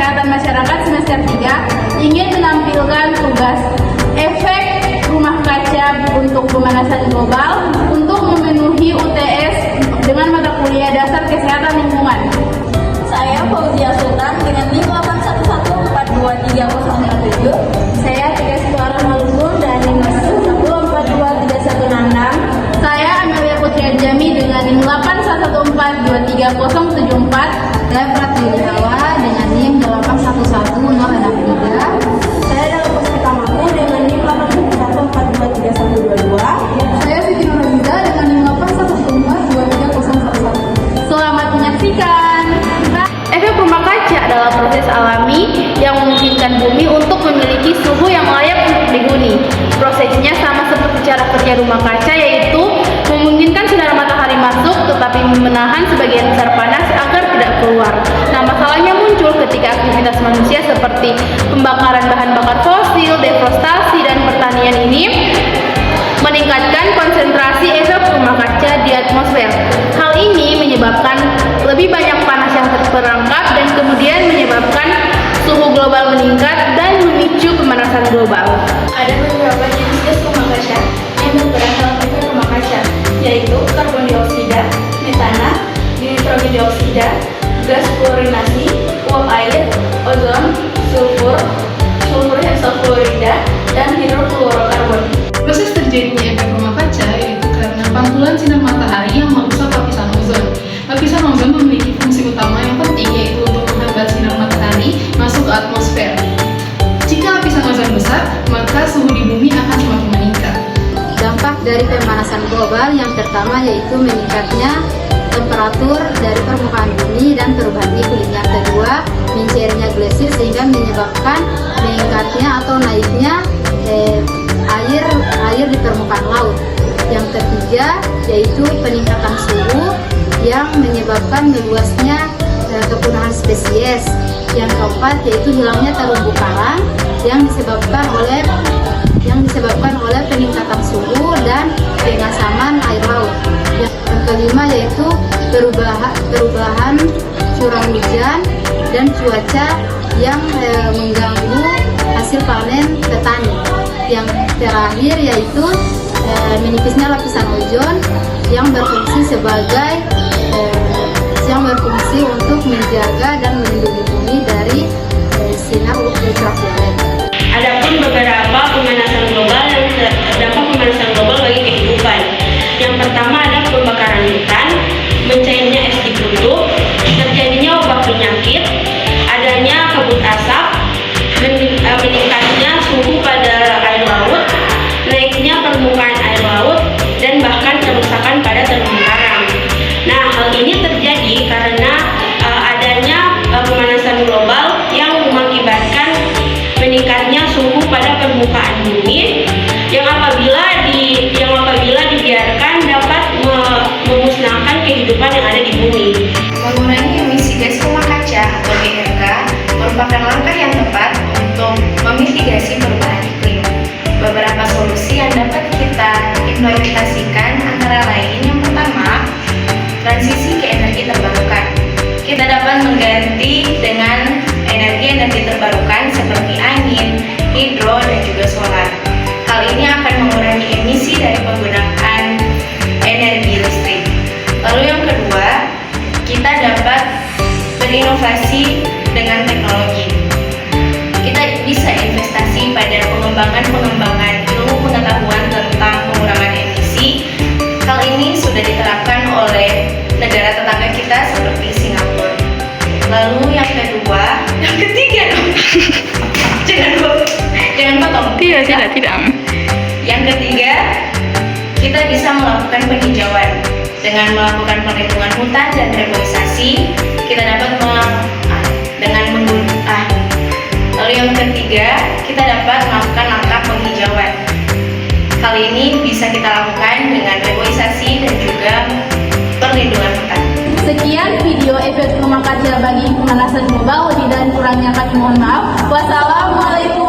Kesehatan Masyarakat semester 3 ingin menampilkan tugas efek rumah kaca untuk pemanasan global untuk memenuhi UTS dengan mata kuliah dasar kesehatan lingkungan. Saya Fauzia Sultan dengan NIM 811423047. Saya Tika Suara Malunggung dan NIM 8123166. Saya Amelia Putri Anjami dengan NIM 811423074. Saya Pratwi Hawa dengan NIM 811063. Saya Dalam Puspita Mampu dengan NIM 811423122. Saya Siti Nurhaliza dengan NIM 811423011. Selamat menyaksikan. Efek rumah kaca adalah proses alami yang memungkinkan bumi untuk memiliki suhu yang layak untuk dihuni. Prosesnya sama seperti cara kerja rumah kaca, yaitu memungkinkan sinar matahari masuk tetapi menahan sebagian besar panas agar tidak keluar. Nah, masalahnya muncul ketika aktivitas manusia seperti pembakaran bahan bakar fosil, deforestasi, dan pertanian ini meningkatkan konsentrasi efek rumah kaca di atmosfer. Hal ini menyebabkan lebih banyak panas yang terperangkap dan kemudian menyebabkan suhu global meningkat dan memicu pemanasan global. Ada beberapa jenis gas rumah kaca yang berperan dalam efek rumah kaca, yaitu karbon dioksida, metana, nitrogen dioksida, gas fluorinasi, uap air, ozon, sulfur hexafluorida, dan hidrofluorokarbon. Proses terjadinya efek rumah kaca yaitu karena pantulan sinar matahari yang merusak lapisan ozon. Lapisan ozon memiliki fungsi utama yang penting, yaitu untuk menghambat sinar matahari masuk ke atmosfer. Jika lapisan ozon besar, maka suhu di bumi akan semakin meningkat. Dampak dari pemanasan global yang pertama yaitu meningkatnya temperatur dari permukaan bumi dan perubahan iklim. Yang kedua, mencairnya glasier sehingga menyebabkan meningkatnya atau naiknya air di permukaan laut. Yang ketiga yaitu peningkatan suhu yang menyebabkan meluasnya kepunahan spesies. Yang keempat yaitu hilangnya terumbu karang yang disebabkan oleh peningkatan suhu dan pengasaman air laut. Yang kelima yaitu perubahan curah hujan dan cuaca yang mengganggu hasil panen petani. Yang terakhir yaitu menipisnya lapisan ozon yang berfungsi untuk menjaga dan melindungi bumi dari sinar ultraviolet. Adapun beberapa pemanasan global yang terdampak pemanasan global bagi kehidupan. Yang pertama adalah pembakaran hutan, mencairnya es di kutub, terjadinya wabah penyakit, adanya kabut asap, meningkatnya suhu pada air laut, naiknya permukaan air laut, dan bahkan kerusakan pada terumbu karang. Nah, hal ini terjadi karena adanya pemanasan global yang mengakibatkan meningkatnya suhu pada permukaan bumi yang apabila dibiarkan dapat memusnahkan kehidupan yang ada di bumi. Mengurangi emisi gas rumah kaca atau GRK merupakan langkah yang tepat untuk memitigasi perubahan iklim. Beberapa solusi yang dapat kita implementasikan antara lain yang pertama, transisi ke energi terbarukan. Kita dapat mengganti dengan energi terbarukan seperti angin, hidro, dan juga solar. Hal ini akan mengurangi emisi dari penggunaan energi listrik. Lalu yang kedua, kita dapat berinovasi dengan teknologi. Kita bisa investasi pada pengembangan ilmu pengetahuan tentang pengurangan emisi. Hal ini sudah diterapkan oleh negara tetangga kita seperti Singapura. Lalu yang ketiga dong. jangan potong. Tidak. Yang ketiga, kita bisa melakukan penghijauan dengan melakukan perlindungan hutan dan reboisasi. Kita dapat Lalu yang ketiga, kita dapat melakukan langkah penghijauan. Hal ini bisa kita lakukan dengan reboisasi dan juga perlindungan hutan. Sekian video efek rumah kaca bagi pemanasan global. Lebih dan kurangnya kami mohon maaf. Wassalamualaikum